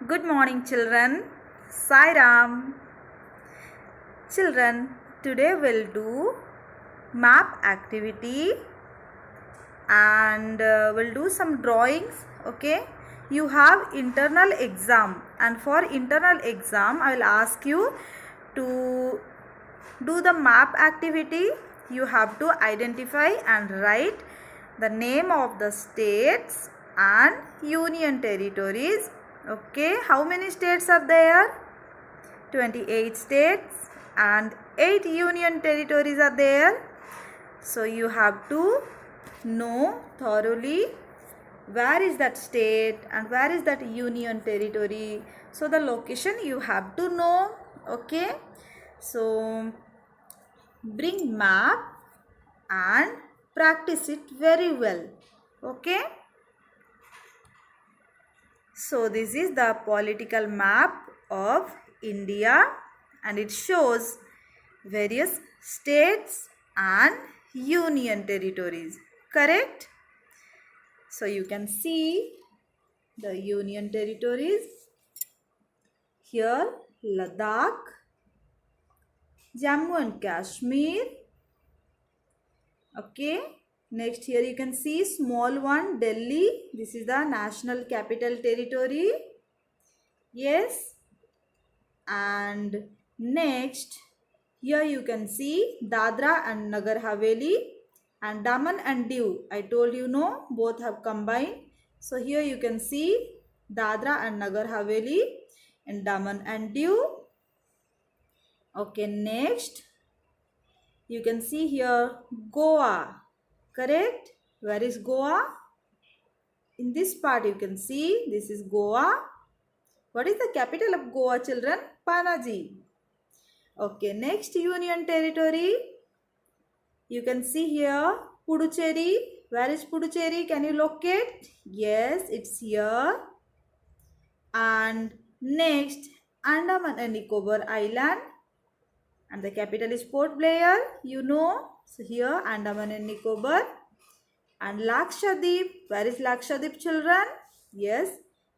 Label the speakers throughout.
Speaker 1: Good morning, children. Sai Ram. Children, today we'll do map activity and we'll do some drawings. Okay, you have internal exam, and for internal exam, I will ask you to do the map activity. You have to identify and write the name of the states and union territories. Okay, how many states are there? 28 states and 8 union territories are there. So you have to know thoroughly where is that state and where is that union territory. So the location you have to know. Okay, so bring map and practice it very well. Okay, so this is the political map of India and it shows various states and union territories. Correct? So you can see the union territories here: Ladakh, Jammu and Kashmir. Okay. Next here you can see small one, Delhi. This is the national capital territory. Yes. And next here you can see Dadra and Nagar Haveli and Daman and Diu. I told you no, both have combined. So here you can see Dadra and Nagar Haveli and Daman and Diu. Okay, next you can see here Goa. Correct? Where is Goa? In this part you can see this is Goa. What is the capital of Goa, children? Panaji. Okay, next union territory. You can see here Puducherry. Where is Puducherry? Can you locate? Yes, it's here. And next Andaman and Nicobar Island. And the capital is Port Blair. You know. So here Andaman and Nicobar. And Lakshadweep. Where is Lakshadweep, children? Yes,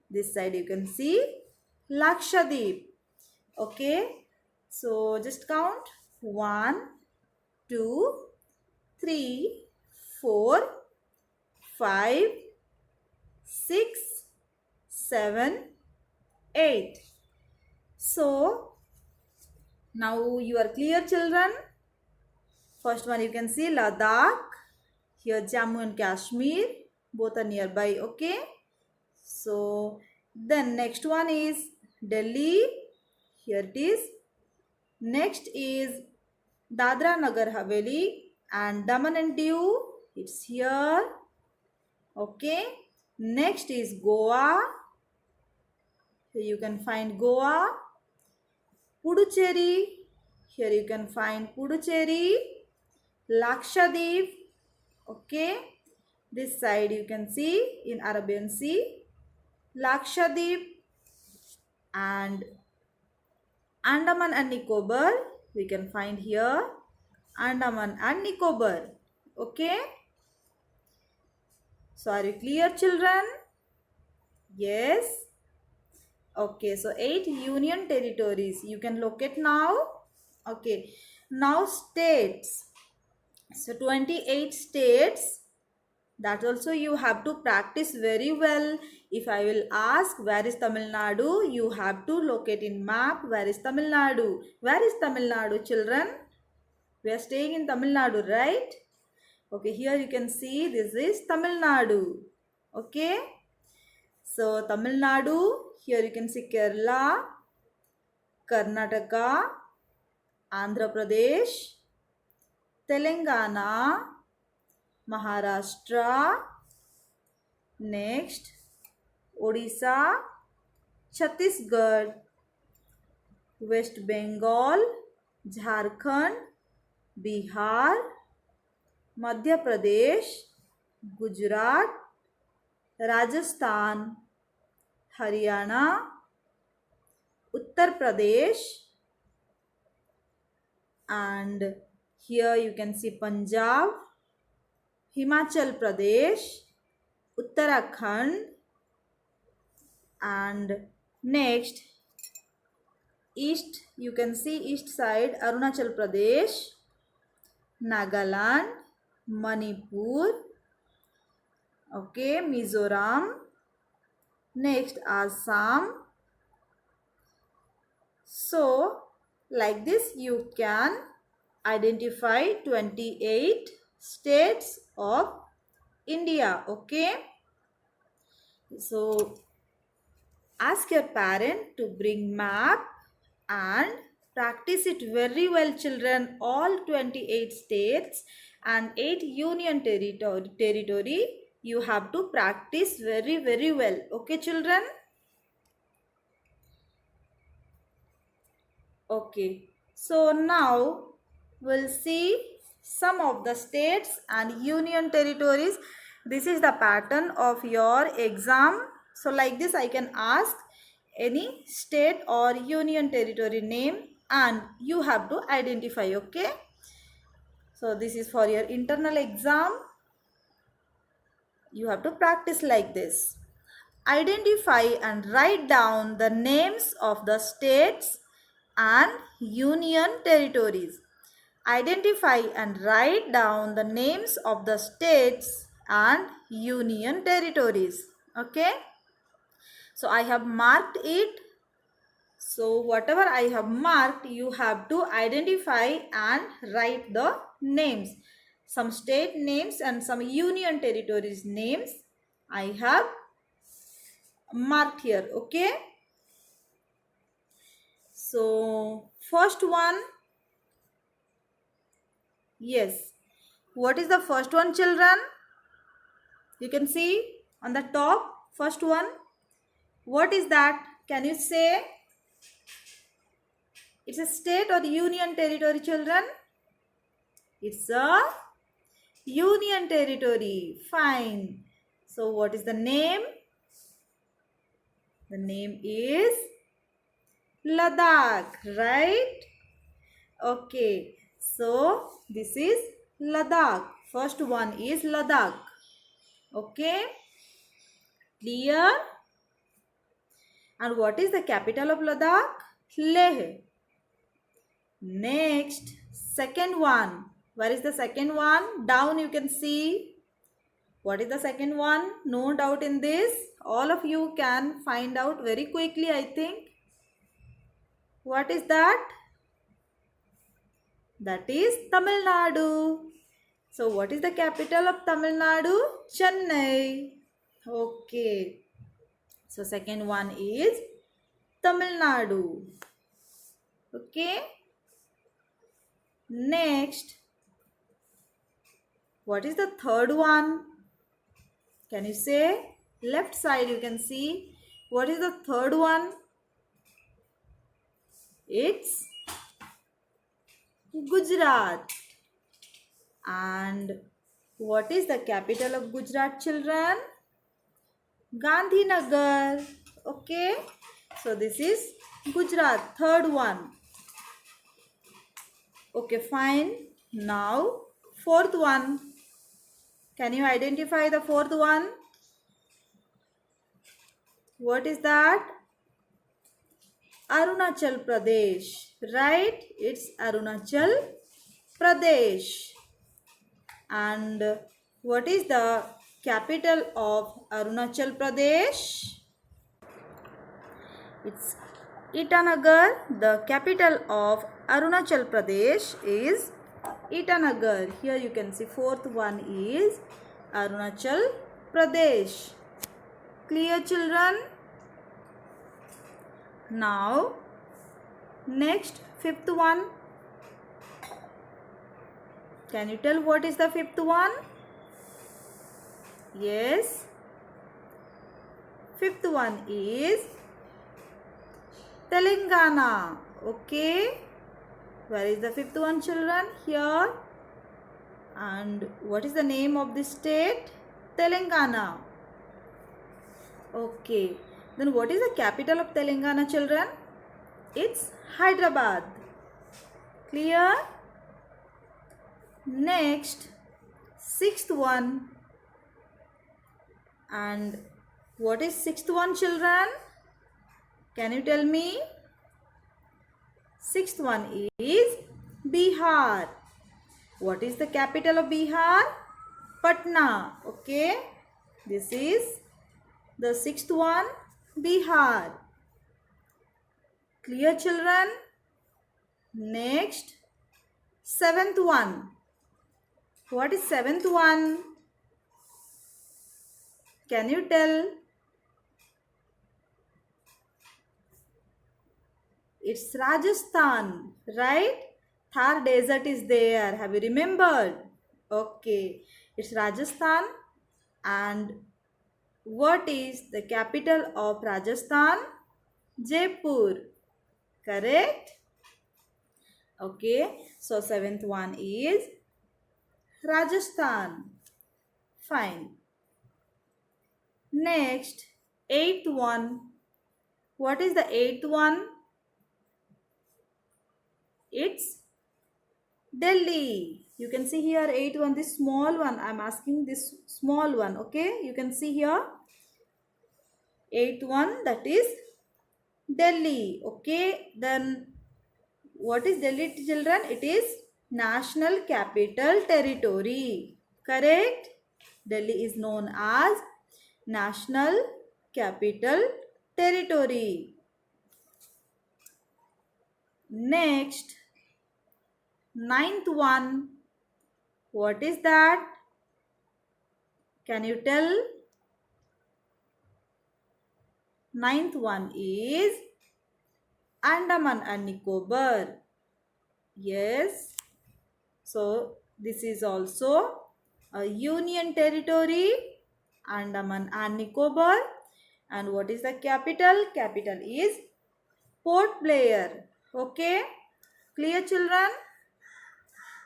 Speaker 1: this side you can see Lakshadweep. Okay. So just count 1, 2, 3, 4, 5, 6, 7, 8. So now you are clear, children. First one you can see Ladakh. Here Jammu and Kashmir. Both are nearby. Okay. So then next one is Delhi. Here it is. Next is Dadra Nagar Haveli and Daman and Diu. It's here. Okay. Next is Goa. Here you can find Goa. Puducherry. Here you can find Puducherry. Lakshadweep. Okay. This side you can see in Arabian Sea. Lakshadweep and Andaman and Nicobar. We can find here Andaman and Nicobar. Okay. So are you clear, children? Yes. Okay. So 8 union territories you can locate now. Okay. Now states. So 28 states. That also you have to practice very well. If I will ask where is Tamil Nadu, you have to locate in map where is Tamil Nadu. Where is Tamil Nadu, children? We are staying in Tamil Nadu, right? Okay, here you can see this is Tamil Nadu. Okay. So Tamil Nadu, here you can see Kerala, Karnataka, Andhra Pradesh, Telangana, Maharashtra, next Odisha, Chhattisgarh, West Bengal, Jharkhand, Bihar, Madhya Pradesh, Gujarat, Rajasthan, Haryana, Uttar Pradesh, and here you can see Punjab, Himachal Pradesh, Uttarakhand, and Next, east, you can see east side, Arunachal Pradesh, Nagaland, Manipur, okay, Mizoram. Next, Assam. So like this you can identify 28 states of India. Okay, so ask your parent to bring map and practice it very well, children. All 28 states and 8 union territory you have to practice very well. Okay, children. Okay, so now we'll see some of the states and union territories. This is the pattern of your exam. So like this I can ask any state or union territory name and you have to identify. Okay, so this is for your internal exam. You have to practice like this. Identify and write down the names of the states and union territories. Identify and write down the names of the states and union territories. Okay. So I have marked it. So whatever I have marked, you have to identify and write the names. Some state names and some union territories names I have marked here. Okay. So first one, yes. What is the first one, children? You can see on the top, first one. What is that? Can you say? It's a state or union territory, children? It's a union territory. Fine. So what is the name? The name is Ladakh, right? Okay. So this is Ladakh. First one is Ladakh. Okay. Clear? And what is the capital of Ladakh? Leh. Next, second one. Where is the second one? Down you can see. What is the second one? No doubt in this. All of you can find out very quickly, I think. What is that? That is Tamil Nadu. So what is the capital of Tamil Nadu? Chennai. Okay. So second one is Tamil Nadu. Okay. Next, what is the third one? Can you say? Left side you can see. What is the third one? It's Gujarat. And what is the capital of Gujarat, children? Gandhinagar. Okay. So this is Gujarat, third one. Okay, fine. Now, fourth one. Can you identify the fourth one? What is that? Arunachal Pradesh. Right? It's Arunachal Pradesh. And what is the capital of Arunachal Pradesh? It's Itanagar. The capital of Arunachal Pradesh is Itanagar. Here you can see fourth one is Arunachal Pradesh. Clear, children? Now, next, fifth one. Can you tell what is the fifth one? Yes. Fifth one is Telangana. Okay. Where is the fifth one, children? Here. And what is the name of this state? Telangana. Okay. Then what is the capital of Telangana, children? It's Hyderabad. Clear? Next, sixth one. And what is sixth one, children? Can you tell me? Sixth one is Bihar. What is the capital of Bihar? Patna. Okay. This is the sixth one, Bihar. Clear, children? Next, seventh one. What is seventh one? Can you tell? It's Rajasthan, right? Thar desert is there. Have you remembered? Okay. It's Rajasthan. And what is the capital of Rajasthan? Jaipur. Correct? Okay. So, seventh one is Rajasthan. Fine. Next, eighth one. What is the eighth one? It's Delhi. You can see here eighth one, this small one. I'm asking this small one. Okay. You can see here eighth one, that is Delhi. Okay. Then what is Delhi, children? It is National Capital Territory. Correct? Delhi is known as National Capital Territory. Next, ninth one. What is that? Can you tell? Ninth one is Andaman and Nicobar. Yes. So, this is also a union territory, Andaman and Nicobar. And what is the capital? Capital is Port Blair. Okay. Clear, children?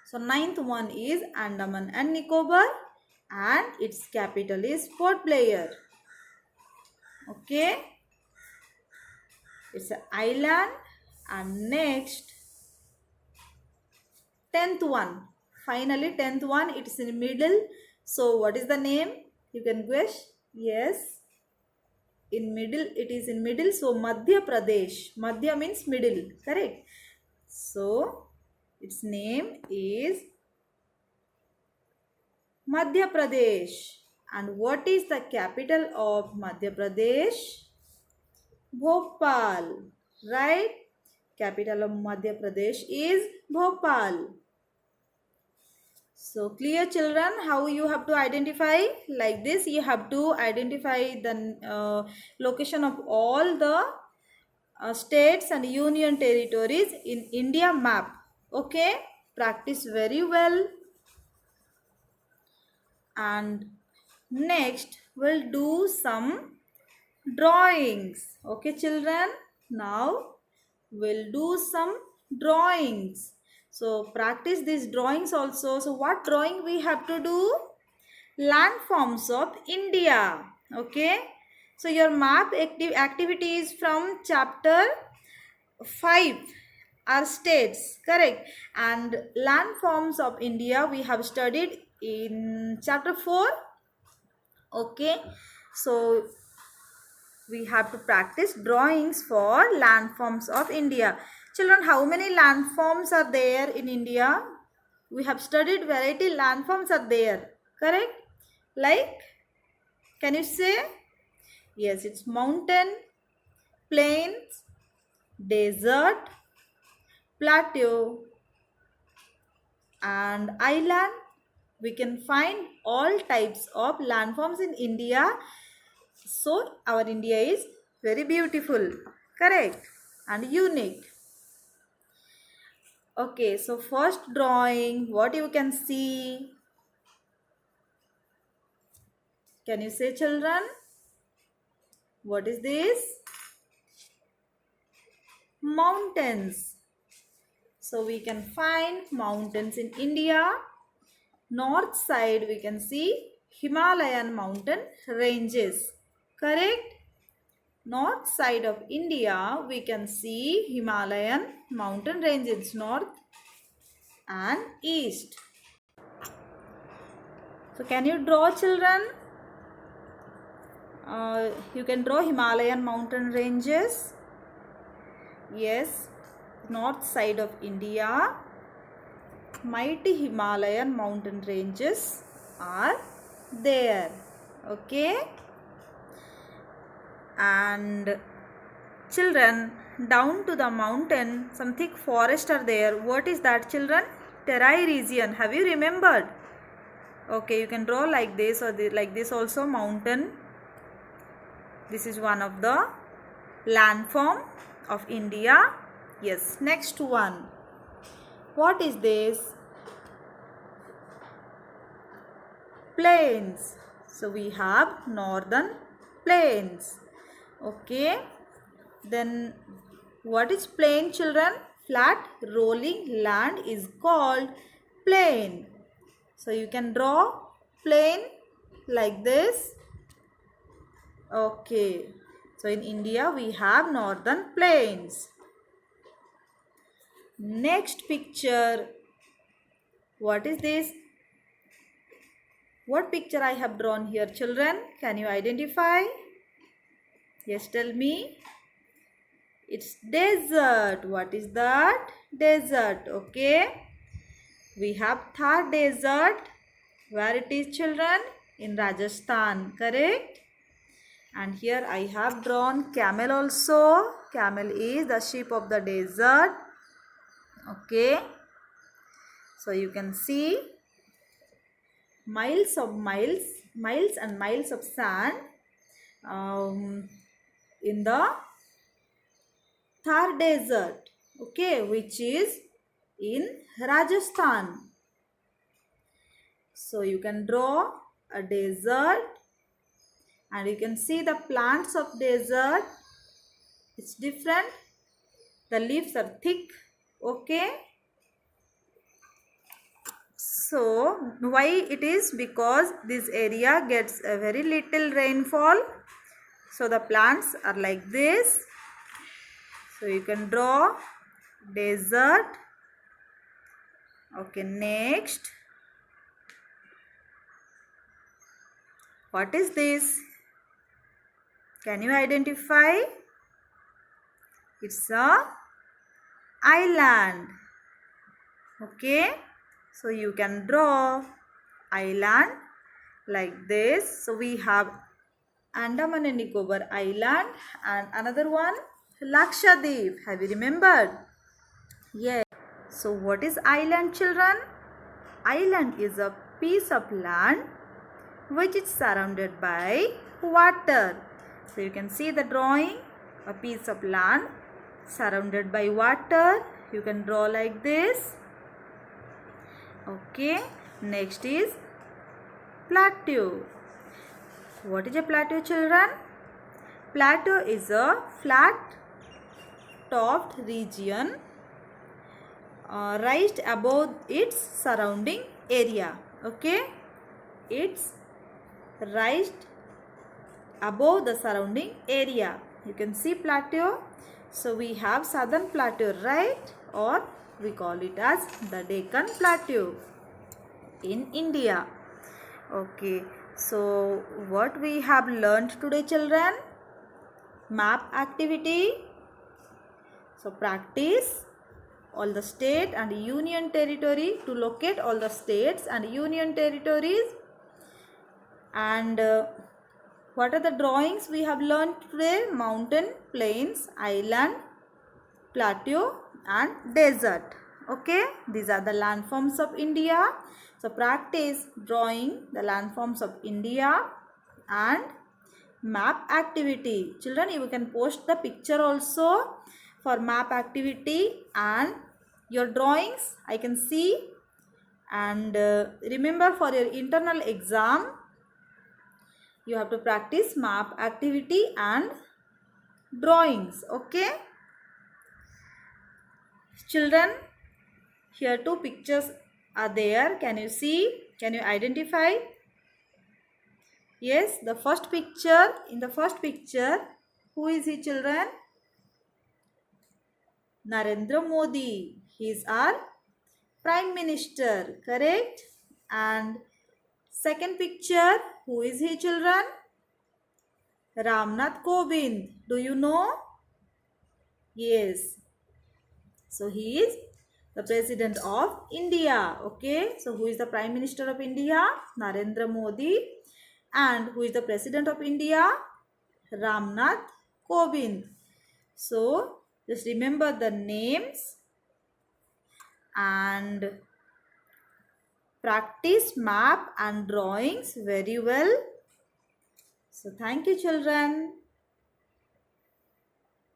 Speaker 1: So, ninth one is Andaman and Nicobar and its capital is Port Blair. Okay. It's an island. And next, 10th one. Finally, 10th one, it is in middle. So, what is the name? You can guess. Yes. In middle, it is in middle. So, Madhya Pradesh. Madhya means middle. Correct. So, its name is Madhya Pradesh. And what is the capital of Madhya Pradesh? Bhopal. Right? Capital of Madhya Pradesh is Bhopal. So, clear, children, how you have to identify? Like this, you have to identify the location of all the states and union territories in India map. Okay, practice very well. And next, we'll do some drawings. Okay, children, now we'll do some drawings. So, practice these drawings also. So, what drawing we have to do? Landforms of India. Okay. So, your map activity is from chapter 5 are states. Correct. And landforms of India we have studied in chapter 4. Okay. So, we have to practice drawings for landforms of India. Children, how many landforms are there in India? We have studied variety landforms are there. Correct? Like, can you say? Yes, it's mountain, plains, desert, plateau, and island. We can find all types of landforms in India. So, our India is very beautiful. Correct? And unique. Okay, so first drawing, what you can see? Can you say, children? What is this? Mountains. So we can find mountains in India. North side we can see Himalayan mountain ranges. Correct? North side of India we can see Himalayan mountain ranges, north and east. So can you draw, children? You can draw Himalayan mountain ranges. Yes, north side of India, mighty Himalayan mountain ranges are there. Okay, and children, down to the mountain some thick forest are there. What is that, children? Terai region. Have you remembered? Okay, you can draw like this or like this also, mountain. This is one of the landform of India. Yes, next one. What is this? Plains. So we have northern plains. Okay. Then what is plain, children? Flat rolling land is called plain. So you can draw plain like this. Okay. So in India we have northern plains. Next picture. What is this? What picture I have drawn here, children? Can you identify? Yes, tell me. It's desert. What is that? Desert. Okay. We have Thar desert. Where it is, children? In Rajasthan. Correct? And here I have drawn camel also. Camel is the sheep of the desert. Okay. So you can see miles and miles of sand in the Thar desert. Okay, which is in Rajasthan. So you can draw a desert and you can see the plants of desert. It's different. The leaves are thick. Okay. So why it is? Because this area gets a very little rainfall. So the plants are like this. So you can draw desert. Okay, next. What is this? Can you identify? It's a island. Okay. So you can draw island like this. So we have Andaman and Nicobar Island and another one Lakshadweep. Have you remembered? Yes. So what is island, children? Island is a piece of land which is surrounded by water. So you can see the drawing, a piece of land surrounded by water. You can draw like this. Okay, next is plateau. What is a plateau, children? Plateau is a flat topped region raised above its surrounding area. Okay, it's raised above the surrounding area. You can see plateau. So we have southern plateau, right? Or we call it as the Deccan Plateau in India. Okay, so what we have learned today, children? Map activity. So practice all the state and union territory to locate all the states and union territories. And what are the drawings we have learned today? Mountain, plains, island, plateau and desert. Okay, these are the landforms of India. So practice drawing the landforms of India and map activity. Children, you can post the picture also for map activity and your drawings I can see. And remember, for your internal exam you have to practice map activity and drawings. Okay, children, here two pictures are there. Can you see? Can you identify? Yes, the first picture. In the first picture, who is he, children? Narendra Modi. He is our Prime Minister, correct? And second picture, who is he, children? Ramnath Kovind. Do you know? Yes, so he is the president of India. Okay, so who is the prime minister of India? Narendra Modi. And who is the president of India? Ramnath Kovind. So just remember the names and practice map and drawings very well. So thank you, children.